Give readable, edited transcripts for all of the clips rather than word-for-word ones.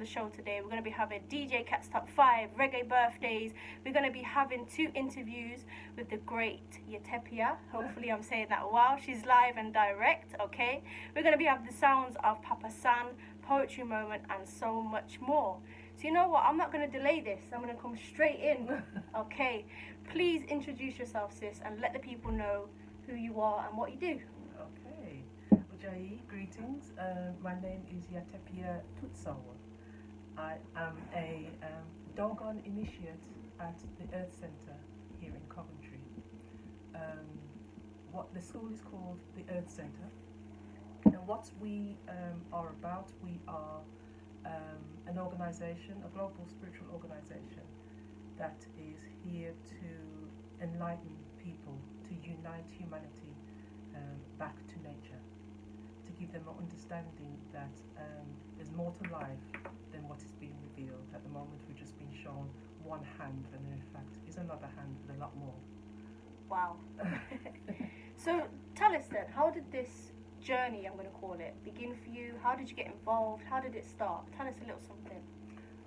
the show today. We're going to be having DJ Cat's Top 5, reggae birthdays. We're going to be having 2 interviews with the great Yatepia. Hopefully I'm saying that well. She's live and direct, okay? We're going to be having the sounds of Papa San, poetry moment, and so much more. So you know what? I'm not going to delay this. I'm going to come straight in, okay? Please introduce yourself, sis, and let the people know who you are and what you do. Okay. Ujai, greetings. My name is Yatepia Tutsawa. I am a Dogon initiate at the Earth Centre here in Coventry. What the school is called the Earth Centre. And what we are about, we are an organisation, a global spiritual organisation that is here to enlighten people, to unite humanity back to nature, to give them an understanding that there's more to life than what is being revealed. At the moment we're just being shown one hand, and in fact is another hand with a lot more. Wow. So tell us then, how did this journey, I'm going to call it, begin for you? How did you get involved? How did it start? Tell us a little something.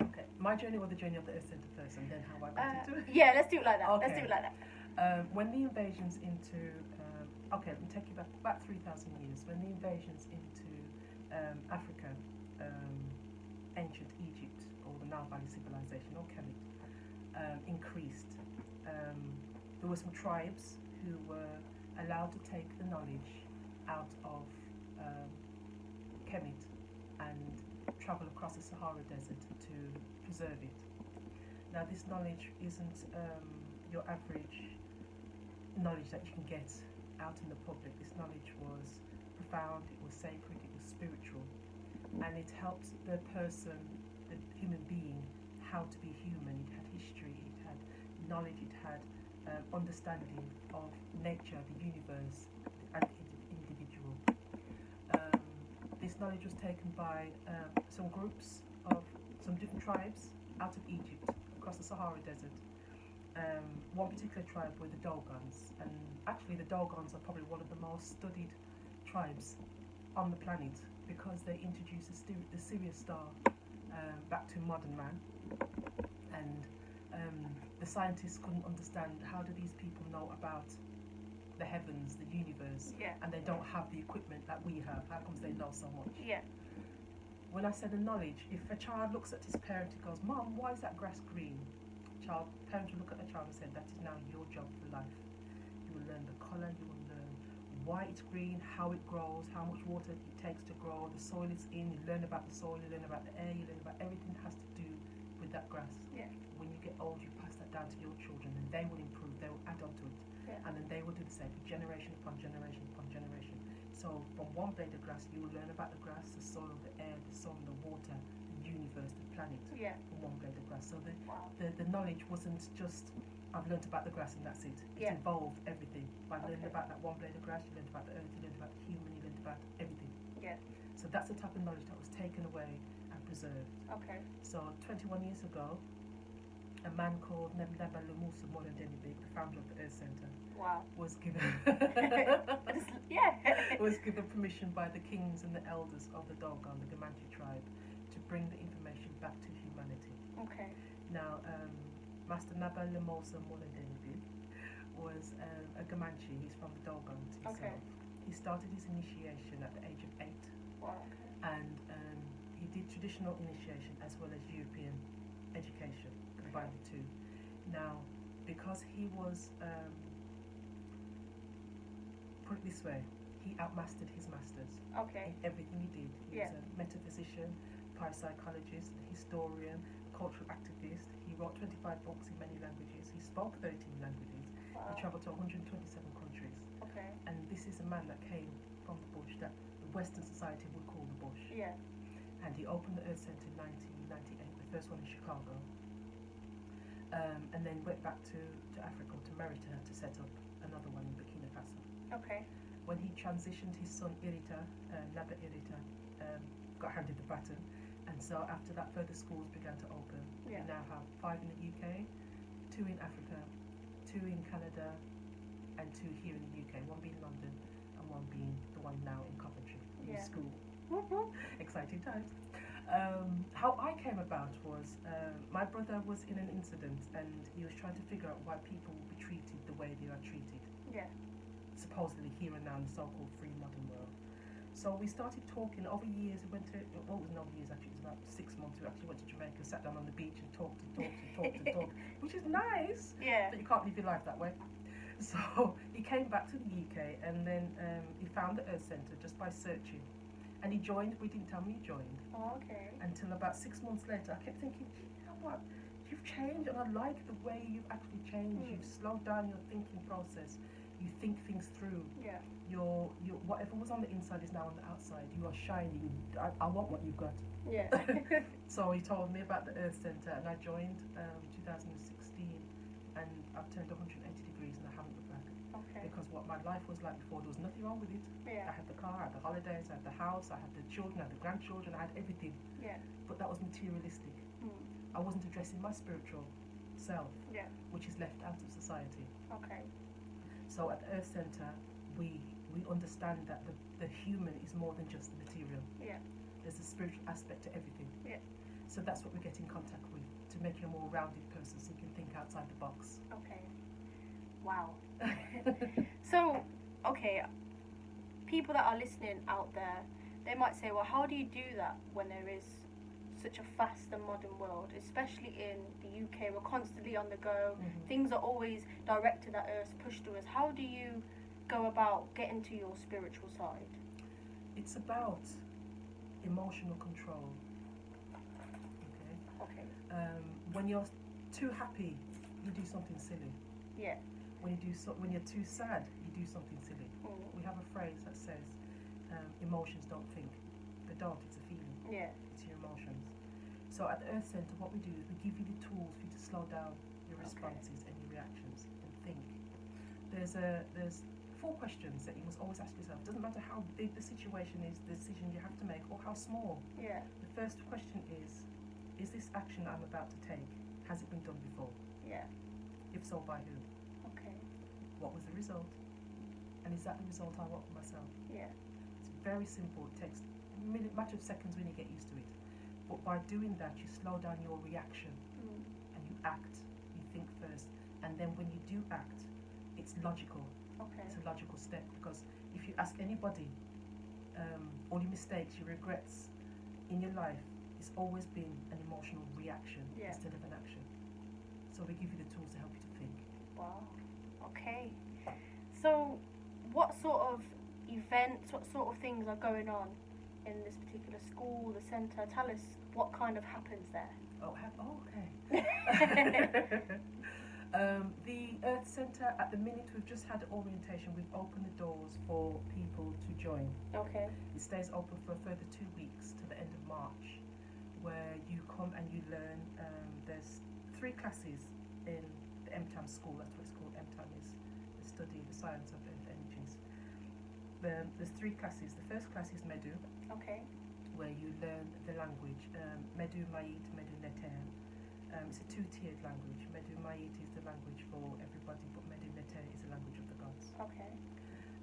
Okay, my journey was the journey of the Earth Centre first, and then how I got into it. Yeah, let's do it like that. Okay. Let's do it like that. When the invasions into okay, let me take you back about 3,000 years. When the invasions into Africa, ancient Egypt, or the Nile Valley civilization, or Kemet, increased, there were some tribes who were allowed to take the knowledge out of Kemet and travel across the Sahara Desert to preserve it. Now, this knowledge isn't your average knowledge that you can get out in the public. This knowledge was profound, it was sacred, it was spiritual, and it helped the person, the human being, how to be human. It had history, it had knowledge, it had understanding of nature, the universe, and the individual. This knowledge was taken by some groups of some different tribes out of Egypt across the Sahara Desert. One particular tribe were the Dogons, and actually the Dogons are probably one of the most studied tribes on the planet because they introduced the Sirius star back to modern man, and the scientists couldn't understand how do these people know about the heavens, the universe, and they don't have the equipment that we have. How comes they know so much? Yeah. When I say the knowledge, if a child looks at his parent and goes, "Mom, why is that grass green?" Parents will look at the child and say, "That is now your job for life. You will learn the colour, you will learn why it's green, how it grows, how much water it takes to grow, the soil it's in. You learn about the soil, you learn about the air, you learn about everything that has to do with that grass." Yeah. When you get old, you pass that down to your children, and they will improve, they will add on to it, and then they will do the same for generation upon generation upon generation. So from one blade of grass, you will learn about the grass, the soil, the air, the sun, the water, the universe, the planet, from one blade of grass. So the knowledge wasn't just, I've learned about the grass and that's it. It involved everything. By learning about that one blade of grass, you learned about the earth, you learned about the human, you learned about everything. Yeah. So that's the type of knowledge that was taken away and preserved. Okay. So 21 years ago, a man called Nebnaba Lemusa Molendenibik, the founder of the Earth Centre, was given was given permission by the kings and the elders of the Dogon, the Gamanji tribe, to bring the information back to humanity. Okay. Now, Master Naba Lemosa Molendenibik was a Gamanji. He's from the Dogon himself. Okay. He started his initiation at the age of 8. Wow. And he did traditional initiation as well as European education, combined the two. Now, because he was, put it this way, he outmastered his masters. Okay. In everything he did. He was a metaphysician, parapsychologist, a historian, a cultural activist. He wrote 25 books in many languages. He spoke 13 languages. Wow. He travelled to 127 countries. Okay. And this is a man that came from the bush, that the Western society would call the bush. Yeah. And he opened the Earth Centre in 1998, the first one in Chicago. And then went back to Africa, to Merita, to set up another one in Burkina Faso. Okay. When he transitioned, his son Irita, Naba Irita, got handed the baton. And so after that, further schools began to open. Yeah. We now have 5 in the UK, 2 in Africa, 2 in Canada, and 2 here in the UK, one being London and one being the one now in Coventry, in school. Exciting times. How I came about was my brother was in an incident and he was trying to figure out why people would be treated the way they are treated, Yeah. supposedly here and now in the so-called free modern world. So we started talking over years. We went to, well, it was no years actually, it was about 6 months. We actually went to Jamaica, sat down on the beach and talked and talked and talked and talked, which is nice, Yeah. but you can't live your life that way. So he came back to the UK and then he found the Earth Centre just by searching. And he joined, we didn't tell me he joined. Oh, okay. Until about 6 months later, I kept thinking, you know what? You've changed, and I like the way you've actually changed. You've slowed down your thinking process. You think things through. Yeah. Your whatever was on the inside is now on the outside. You are shining. I want what you've got. Yeah. So he told me about the Earth Centre, and I joined 2016, and I've turned 180 degrees, and I haven't looked back. Okay. Because what my life was like before, there was nothing wrong with it. I Yeah. had the car, I had the holidays, I had the house, I had the children, I had the grandchildren, I had everything. Yeah. But that was materialistic. I wasn't addressing my spiritual self, Yeah. which is left out of society. Okay. So at the Earth Centre, we understand that the human is more than just the material. Yeah. There's a spiritual aspect to everything. Yeah. So that's what we get in contact with, to make you a more rounded person so you can think outside the box. Okay. Wow. So, okay, people that are listening out there, they might say, well, how do you do that when there is such a fast and modern world, especially in the UK? We're constantly on the go. Things are always directed at us, pushed to us. How do you go about getting to your spiritual side? It's about emotional control. Okay. Okay. When you're too happy, you do something silly. Yeah. When you're too sad, you do something silly. We have a phrase that says, emotions don't think. They don't, it's a feeling. Yeah. It's your emotions. So at the Earth Centre, what we do is we give you the tools for you to slow down your responses and your reactions and think. There's 4 questions that you must always ask yourself. Doesn't matter how big the situation is, the decision you have to make, or how small. Yeah. The first question is this action I'm about to take, has it been done before? Yeah. If so, by who? Okay. What was the result? And is that the result I want for myself? Yeah. It's very simple. It takes a matter of seconds when you get used to it. But by doing that, you slow down your reaction and you act. You think first. And then when you do act, it's logical. Okay. It's a logical step, because if you ask anybody, all your mistakes, your regrets in your life, it's always been an emotional reaction instead of an action. So we give you the tools to help you to think. Wow. Okay. So, what sort of events, what sort of things are going on in this particular school, the centre? Tell us what kind of happens there. Okay. The Earth Centre, at the minute, we've just had orientation. We've opened the doors for people to join. Okay. It stays open for a further 2 weeks to the end of March, where you come and you learn. There's 3 classes in the MTAM school. That's what it's called. MTAM is the study, the science of energies. There's 3 classes. The first class is Medu. Okay. Where you learn the language. Medu Mait, Medu Neter. It's a 2-tiered language. Medu Mait is the language for everybody, but Medu Neter is the language of the gods. Okay.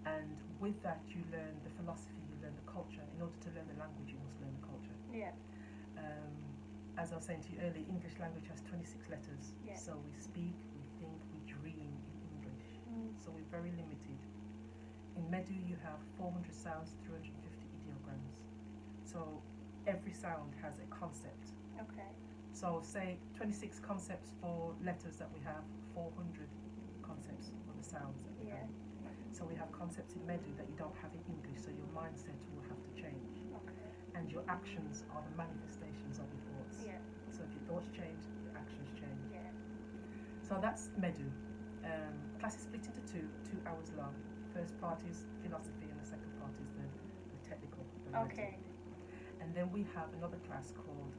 And with that, you learn the philosophy, you learn the culture. In order to learn the language, you must learn the culture. Yeah. As I was saying to you earlier, English language has 26 letters. Yeah. So we speak, we think, we dream in English. So we're very limited. In Medu, you have 400 sounds, 350 ideograms. So every sound has a concept. Okay. So say 26 concepts for letters that we have, 400 concepts for the sounds that we have. So we have concepts in Medu that you don't have in English, so your mindset will have to change. Okay. And your actions are the manifestations of your thoughts. Yeah. So if your thoughts change, your actions change. Yeah. So that's Medu. Class is split into 2 hours long. First part is philosophy and the second part is the technical. The Okay. And then we have another class called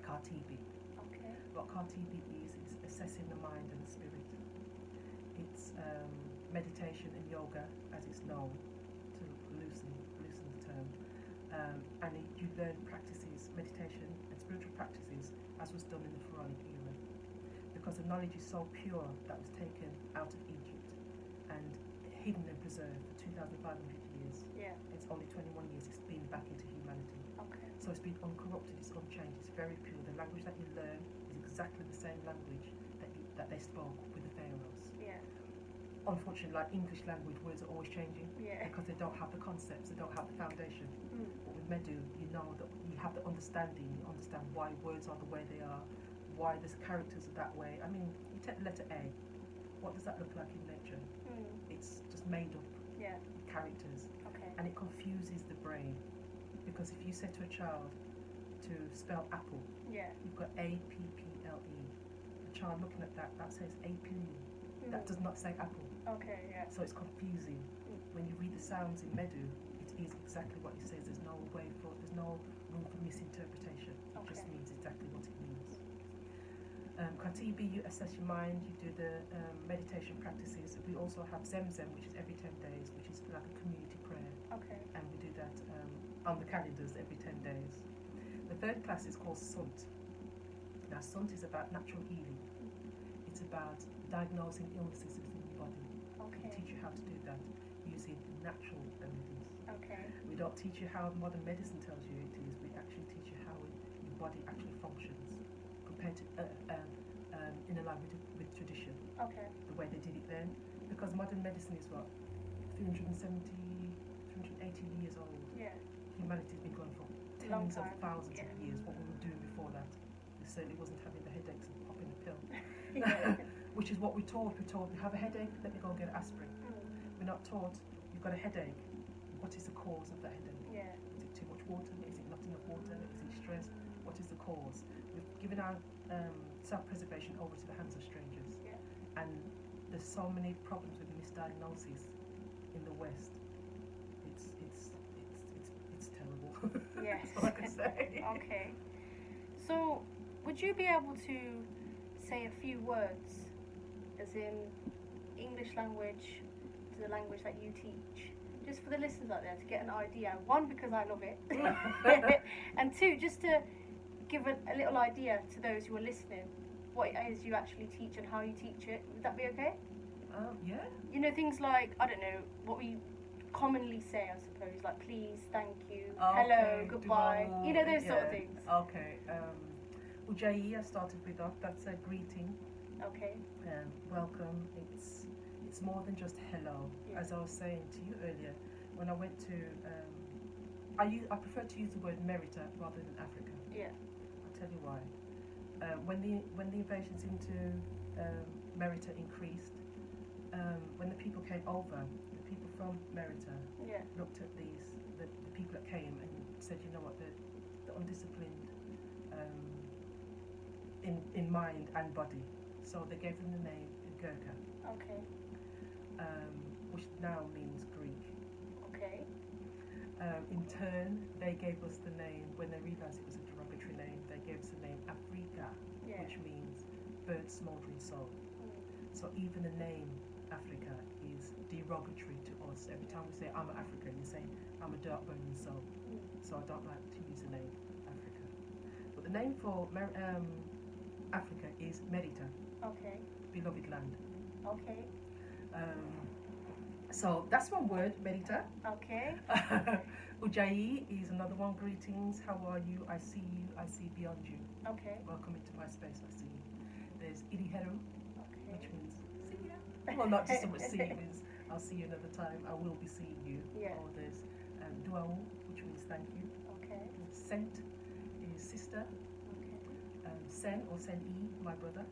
Kat-a-lyst. Okay. What Kat-a-lyst is assessing the mind and the spirit. It's meditation and yoga, as it's known, to loosen the term. And you learn practices, meditation and spiritual practices, as was done in the Pharaonic era. Because the knowledge is so pure that was taken out of Egypt and hidden and preserved for 2,500 years. Yeah. It's only 21 years it's been back into humanity. Okay. So So it's been uncorrupted, it's unchanged, it's very pure. The language that you learn is exactly the same language that they spoke with the pharaohs. Yeah. Unfortunately, like English language, words are always changing Yeah. because they don't have the concepts, they don't have the foundation. But with Medu, you know that you have the understanding, you understand why words are the way they are, why there's characters are that way. I mean, you take the letter A, what does that look like in nature? It's just made up Yeah. characters, Okay. and it confuses the brain because if you say to a child to spell apple, Yeah. you've got A-P-P-L-E. The child looking at that says apple. That does not say apple. Okay. Yeah. So it's confusing. When you read the sounds in Medu, it is exactly what it says. There's no room for misinterpretation. It just means exactly what it means. Katibi, you assess your mind, you do the meditation practices. We also have Zemzem, which is every 10 days, which is like a community prayer. Okay. And we do that on the calendars every 10 days. The third class is called Sunt. Now, Sunt is about natural healing. It's about diagnosing illnesses within your body. Okay. We teach you how to do that using natural remedies. Okay. We don't teach you how modern medicine tells you it is. We actually teach you how your body actually functions compared to in alignment with tradition. Okay. The way they did it then, because modern medicine is what 380 years old. Yeah. Humanity's been going for Long tens of time. thousands Yeah. of years. What we were doing before that, we certainly wasn't having the headaches and popping a pill. Yeah. Which is what we're taught. We're told you have a headache, let me go and get an aspirin. We're not taught you've got a headache. What is the cause of that headache? Yeah. Is it too much water? Is it not enough water? Is it stress? What is the cause? We've given our self-preservation over to the hands of strangers. Yeah. And there's so many problems with misdiagnosis in the West. It's terrible. Yes. That's all I can say. Okay. So, would you be able to say a few words, as in English language to the language that you teach, just for the listeners out there to get an idea? One, because I love it, and two, just to give a little idea to those who are listening what it is you actually teach and how you teach it. Would that be okay? Yeah. You know, things like, I don't know, what we commonly say, I suppose, like please, thank you, hello, goodbye, you know, those sort of things. Okay. Ujjayi, I started with that. That's a greeting. Okay. Welcome. It's more than just hello. Yeah. As I was saying to you earlier, when I went to, I prefer to use the word Merita rather than Africa. Yeah. I'll tell you why. When the invasions into Merita increased, when the people came over, the people from Merita Yeah. looked at the people that came and said, you know what, the undisciplined in mind and body. So they gave them the name Gurkha, Okay. which now means Greek. Okay. In turn, they gave us the name, when they realised it was a derogatory name, they gave us the name Afrika, Yeah. which means bird smouldering soul. So even the name Africa is derogatory to us. Every time we say I'm an African, you say I'm a dark burning soul. So I don't like to use the name Africa. But the name for Africa is Merita, Okay. beloved land. Okay. So that's one word, Merita. Okay. Ujjayi is another one. Greetings, how are you? I see you, I see beyond you. Okay. Welcome into my space, I see you. There's Iriheru, Okay. which means see you. Well, not just so much see you, means I'll see you another time, I will be seeing you. Yeah. Or there's Duau, which means thank you. Okay. Sent is sister. Okay. Sen or Sen-i, my brother.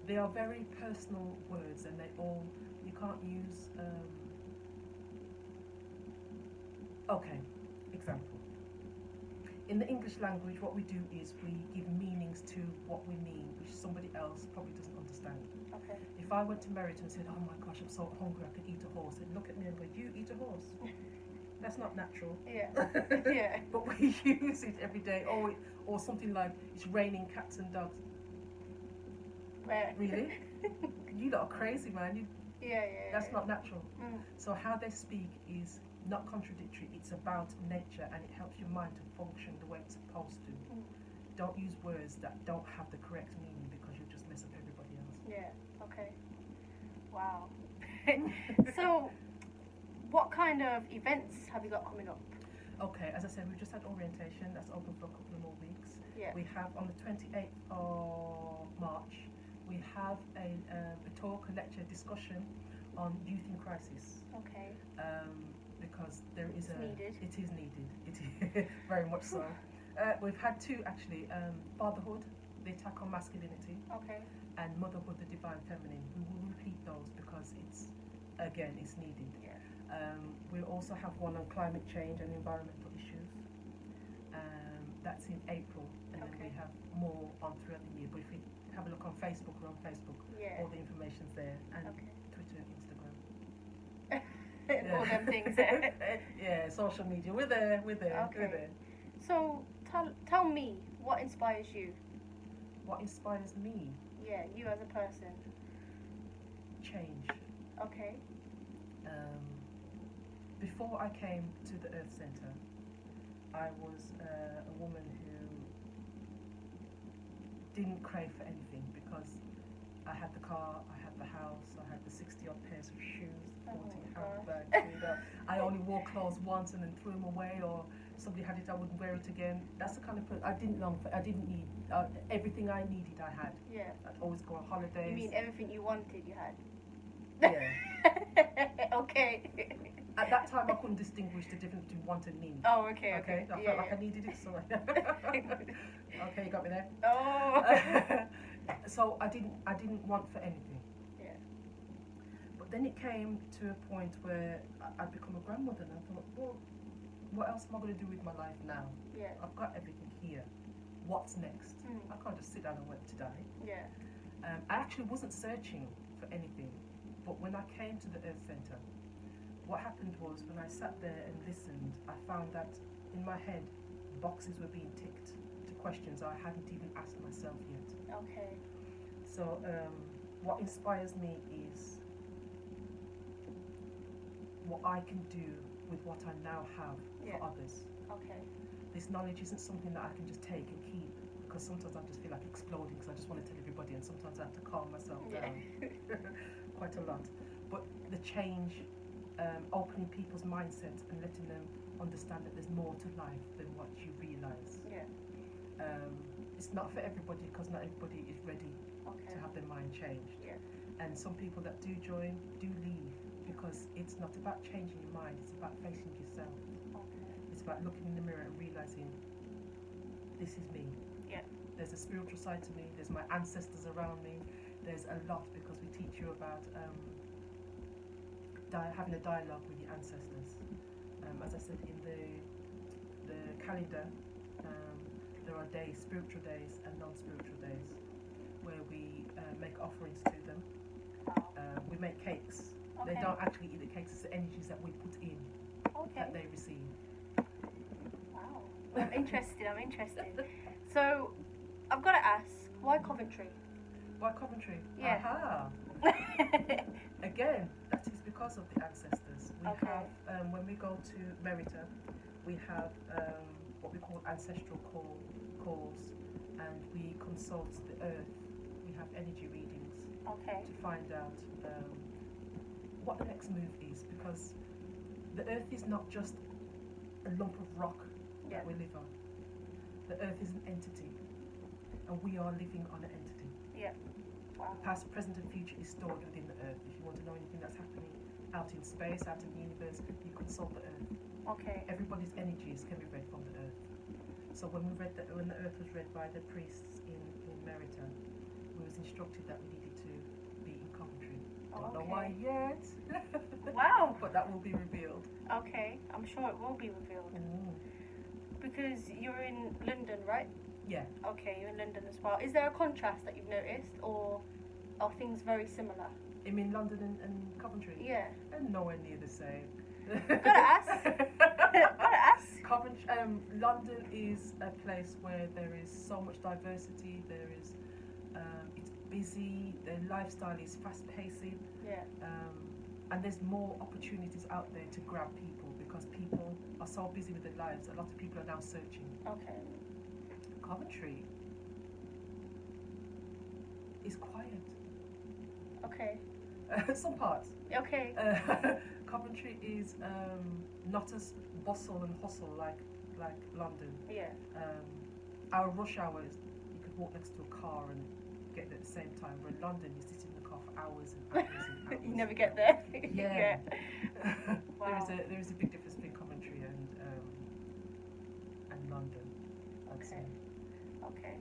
They are very personal words, and you can't use, okay, example. In the English language, what we do is we give meanings to what we mean, which somebody else probably doesn't understand. Okay. If I went to Merritt and said, oh my gosh, I'm so hungry, I could eat a horse, they'd look at me and go, you eat a horse? That's not natural. Yeah. Yeah. But we use it every day. Or something like, it's raining cats and dogs. Where? Really? You lot are crazy, man. Yeah. That's not natural. Mm. So how they speak is not contradictory. It's about nature, and it helps your mind to function the way it's supposed to. Mm. Don't use words that don't have the correct meaning, because you'll just mess up everybody else. Yeah. Okay. Wow. So, what kind of events have you got coming up? Okay, as I said, we've just had orientation. That's open for a couple of more weeks. Yeah. We have on the 28th of March, we have a talk, a lecture, discussion on youth in crisis. Okay. Because there is Needed. it is needed. It is very much so. We've had two actually. Fatherhood, the attack on masculinity, Okay. and motherhood, the divine feminine. We will repeat those because it's needed. Yeah. We also have one on climate change and environmental issues. That's in April, and then we Okay. have more on throughout the year. But if you have a look on Facebook, we're on Facebook. Yeah. All the information's there, and Okay. Twitter and Instagram. All them things there. Yeah, social media. We're there. We're there. Okay. We're there. So tell me, what inspires you? What inspires me? Yeah, you as a person. Change. Okay. Before I came to the Earth Centre, I was a woman who didn't crave for anything because I had the car, I had the house, I had the 60 odd pairs of shoes, 40 handbags. I only wore clothes once and then threw them away, or somebody had it, I wouldn't wear it again. That's the kind of person I didn't long for. I didn't need everything I needed. I had. Yeah. I'd always go on holidays. You mean everything you wanted, you had? Yeah. Okay. At that time, I couldn't distinguish the difference between want and need. Oh, okay, okay. I felt like I needed it, so. Okay, you got me there. Oh. So I didn't want for anything. Yeah. But then it came to a point where I'd become a grandmother, and I thought, well, what else am I going to do with my life now? Yeah. I've got everything here. What's next? Mm. I can't just sit down and wait to die. Yeah. I actually wasn't searching for anything, but when I came to the Earth Centre, what happened was when I sat there and listened, I found that in my head, boxes were being ticked to questions I hadn't even asked myself yet. Okay. So what inspires me is what I can do with what I now have for others. Okay. This knowledge isn't something that I can just take and keep, because sometimes I just feel like exploding because I just want to tell everybody, and sometimes I have to calm myself down quite a lot. But the change, opening people's mindsets and letting them understand that there's more to life than what you realise. Yeah. It's not for everybody because not everybody is ready Okay. to have their mind changed. Yeah. And some people that do join do leave because it's not about changing your mind, it's about facing yourself. Okay. It's about looking in the mirror and realising this is me. Yeah. There's a spiritual side to me, there's my ancestors around me, there's a lot because we teach you about having a dialogue with your ancestors. As I said in the calendar, there are days, spiritual days and non-spiritual days, where we make offerings to them. We make cakes. Okay. They don't actually eat the cakes, it's the energies that we put in that they receive. Wow. I'm interested. So, I've got to ask, why Coventry? Why Coventry? Yeah. Aha! Again, that is because of the ancestors. We have, when we go to Merita, we have what we call ancestral calls, and we consult the earth. We have energy readings to find out what the next move is, because the earth is not just a lump of rock that we live on. The earth is an entity, and we are living on an entity. Yeah. Wow. The past, present, and future is stored within the earth. If you want to know anything that's happening out in space, out in the universe, you consult the earth. Okay. Everybody's energies can be read from the earth. So when the earth was read by the priests in Merita, we was instructed that we needed to be in Coventry. Don't know why yet. Wow. But that will be revealed. Okay, I'm sure it will be revealed. Because you're in London, right? Yeah. Okay, you're in London as well. Is there a contrast that you've noticed, or are things very similar? You mean London and Coventry? Yeah. And nowhere near the same. Gotta ask. Gotta ask. Coventry, London is a place where there is so much diversity. There is, it's busy. The lifestyle is fast-paced. Yeah. And there's more opportunities out there to grab people because people are so busy with their lives. A lot of people are now searching. Okay. Coventry is quiet. Okay. Some parts. Okay. Coventry is not as bustle and hustle like London. Yeah. Our rush hour is you could walk next to a car and get there at the same time. But in London, you sit in the car for hours and hours and hours. You never get there. Yeah. Wow. There is a big difference between Coventry and London. I'd say. Okay.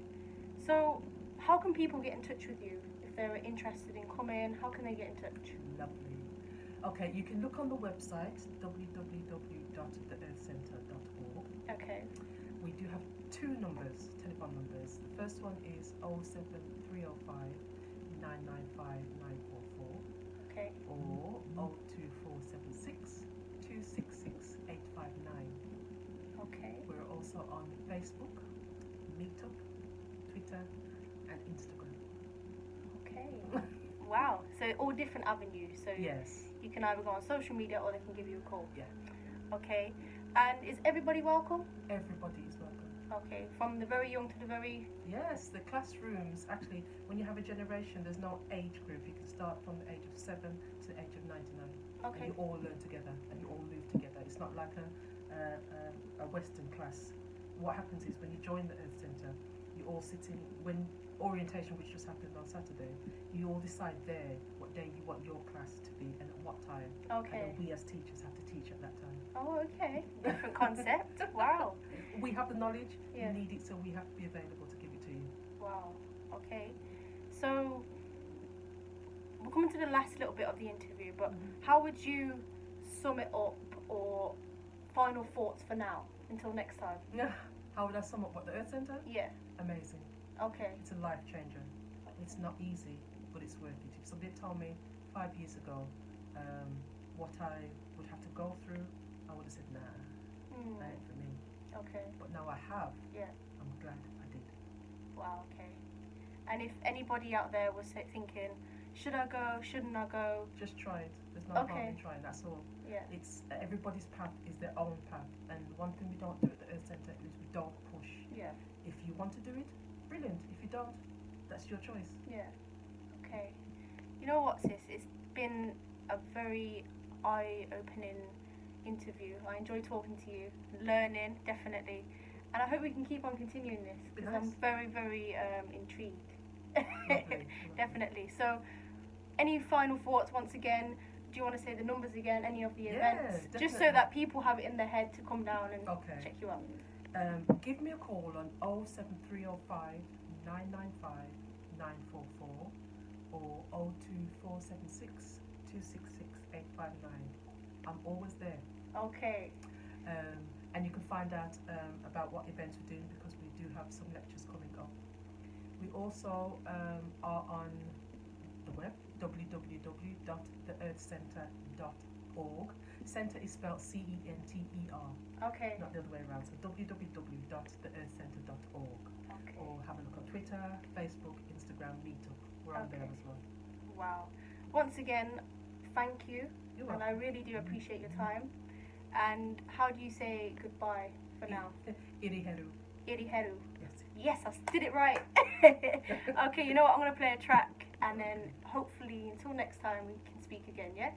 So, how can people get in touch with you if they're interested in coming? How can they get in touch? Lovely. Okay, you can look on the website www.theearthcentre.org. Okay. We do have two numbers, telephone numbers. The first one is 07305 995 944 Okay. or 02476 266 859. Okay. We're also on Facebook, Meetup, Twitter, and Instagram. Okay. Wow. So all different avenues. So Yes. you can either go on social media or they can give you a call. Yeah. Okay. And is everybody welcome? Everybody is welcome. Okay. From the very young to the very. Yes, the classrooms, actually, when you have a generation, there's no age group. You can start from the age of 7 to the age of 99. Okay. And you all learn together and you all move together. It's not like a Western class. What happens is when you join the Earth Centre, you all sit in, when orientation, which just happened on Saturday, you all decide there what day you want your class to be and at what time. Okay. And then we as teachers have to teach at that time. Oh, okay. Different concept. Wow. We have the knowledge, Yeah. you need it, so we have to be available to give it to you. Wow. Okay. So we're coming to the last little bit of the interview, but how would you sum it up or final thoughts for now until next time? Yeah. How would I sum up what the Earth Centre? Yeah. Amazing. Okay. It's a life changer. It's not easy, but it's worth it. If somebody had told me 5 years ago what I would have to go through, I would have said, nah, Mm. that ain't for me. Okay. But now I have. Yeah. I'm glad I did. Wow. Okay. And if anybody out there was thinking, should I go? Shouldn't I go? Just try it. There's no harm Okay. in trying. That's all. Yeah. It's everybody's path is their own path, and one thing we don't do at the Earth Centre is we don't push. Yeah. If you want to do it, brilliant. If you don't, that's your choice. Yeah. Okay. You know what, sis? It's been a very eye-opening interview. I enjoy talking to you, learning, definitely. And I hope we can keep on continuing this because I'm Nice. very, very intrigued. Lovely. Definitely. So, any final thoughts once again? Do you want to say the numbers again? Any of the Yeah, events? Just so definitely. that people have it in their head to come down and Okay. check you out. Give me a call on 07305 995 944 or 02476 266 859. I'm always there. Okay. And you can find out about what events we're doing because we do have some lectures coming up. We also are on the web, www.theearthcentre.org. Centre is spelled CENTER, Okay. not the other way around. So www.theearthcentre.org. Okay. Or have a look on Twitter, Facebook, Instagram, Meetup. We're on there Okay. as well. Wow. Once again, thank you. You're And I really do appreciate your time. And how do you say goodbye for now? Iriheru. Iriheru. Yes. Yes, I did it right. Okay, you know what? I'm going to play a track and then hopefully until next time we can speak again, yeah?